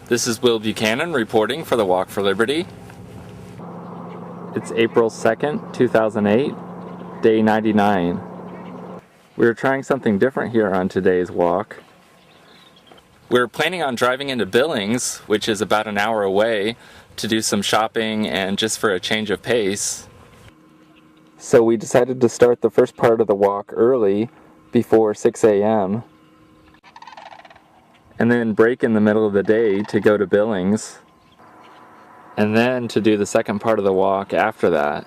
This is Will Buchanan reporting for the Walk for Liberty. It's April 2nd, 2008, day 99. We're trying something different here on today's walk. We're planning on driving into Billings, which is about an hour away, to do some shopping and just for a change of pace. So we decided to start the first part of the walk early, before 6 a.m., and then break in the middle of the day to go to Billings, and then to do the second part of the walk after that.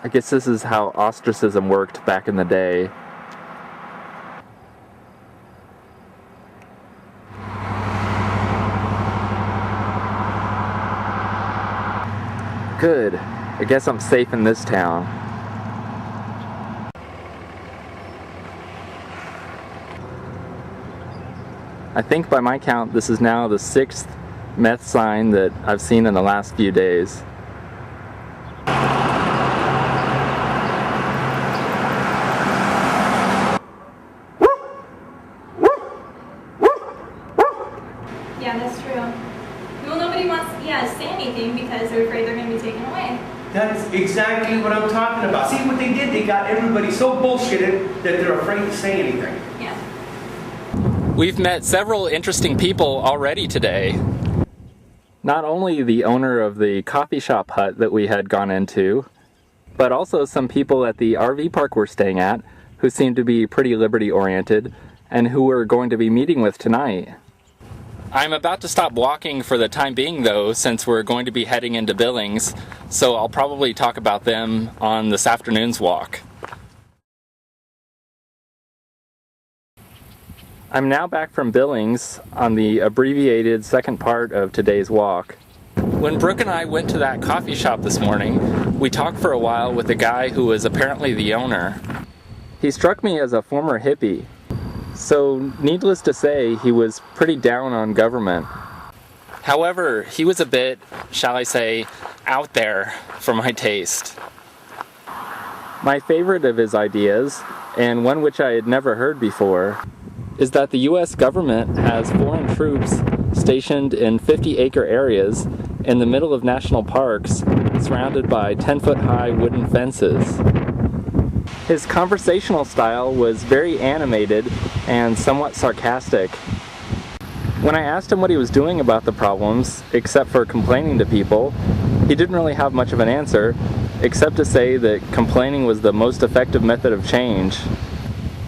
I guess this is how ostracism worked back in the day. Good. I guess I'm safe in this town. I think by my count this is now the 6th meth sign that I've seen in the last few days. Yeah, that's true. Well, nobody wants to say anything because they're afraid they're going to be taken away. That's exactly what I'm talking about. See what they did? They got everybody so bullshitted that they're afraid to say anything. Yeah. We've met several interesting people already today. Not only the owner of the coffee shop hut that we had gone into, but also some people at the RV park we're staying at who seem to be pretty liberty-oriented and who we're going to be meeting with tonight. I'm about to stop walking for the time being though, since we're going to be heading into Billings, so I'll probably talk about them on this afternoon's walk. I'm now back from Billings on the abbreviated second part of today's walk. When Brooke and I went to that coffee shop this morning, we talked for a while with a guy who was apparently the owner. He struck me as a former hippie. So, needless to say, he was pretty down on government. However, he was a bit, shall I say, out there for my taste. My favorite of his ideas, and one which I had never heard before, is that the U.S. government has foreign troops stationed in 50-acre areas in the middle of national parks, surrounded by 10-foot-high wooden fences. His conversational style was very animated and somewhat sarcastic. When I asked him what he was doing about the problems, except for complaining to people, he didn't really have much of an answer, except to say that complaining was the most effective method of change.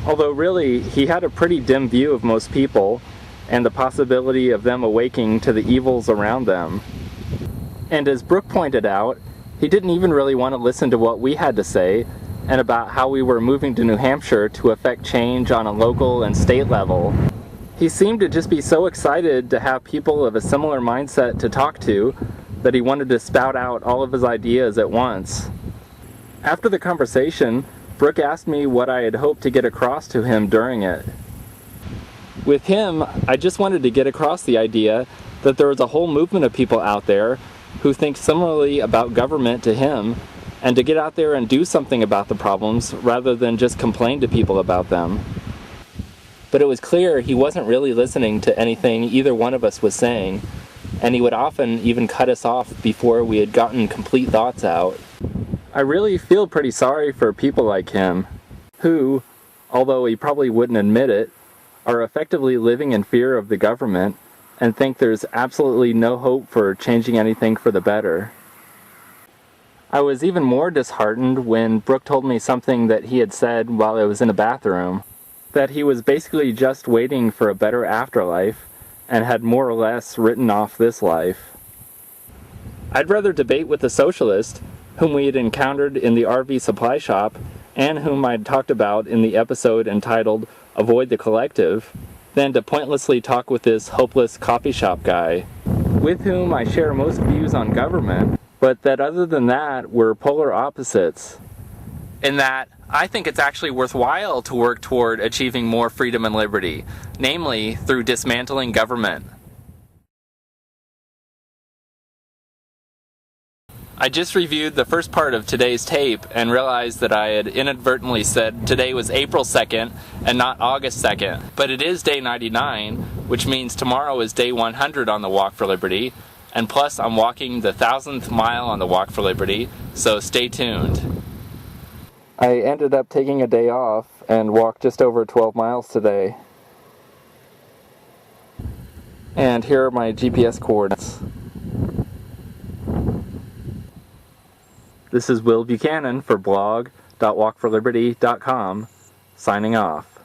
Although really, he had a pretty dim view of most people, and the possibility of them awaking to the evils around them. And as Brooke pointed out, he didn't even really want to listen to what we had to say, and about how we were moving to New Hampshire to effect change on a local and state level. He seemed to just be so excited to have people of a similar mindset to talk to that he wanted to spout out all of his ideas at once. After the conversation, Brooke asked me what I had hoped to get across to him during it. With him, I just wanted to get across the idea that there was a whole movement of people out there who think similarly about government to him, and to get out there and do something about the problems rather than just complain to people about them. But it was clear he wasn't really listening to anything either one of us was saying, and he would often even cut us off before we had gotten complete thoughts out. I really feel pretty sorry for people like him, who, although he probably wouldn't admit it, are effectively living in fear of the government and think there's absolutely no hope for changing anything for the better. I was even more disheartened when Brooke told me something that he had said while I was in a bathroom, that he was basically just waiting for a better afterlife and had more or less written off this life. I'd rather debate with a socialist, whom we had encountered in the RV supply shop and whom I'd talked about in the episode entitled Avoid the Collective, than to pointlessly talk with this hopeless coffee shop guy, with whom I share most views on government, but that other than that, we're polar opposites. In that, I think it's actually worthwhile to work toward achieving more freedom and liberty, namely through dismantling government. I just reviewed the first part of today's tape and realized that I had inadvertently said today was April 2nd and not August 2nd. But it is day 99, which means tomorrow is day 100 on the Walk for Liberty, and plus I'm walking the 1,000th mile on the Walk for Liberty, so stay tuned. I ended up taking a day off and walked just over 12 miles today. And here are my GPS coordinates. This is Will Buchanan for blog.walkforliberty.com, signing off.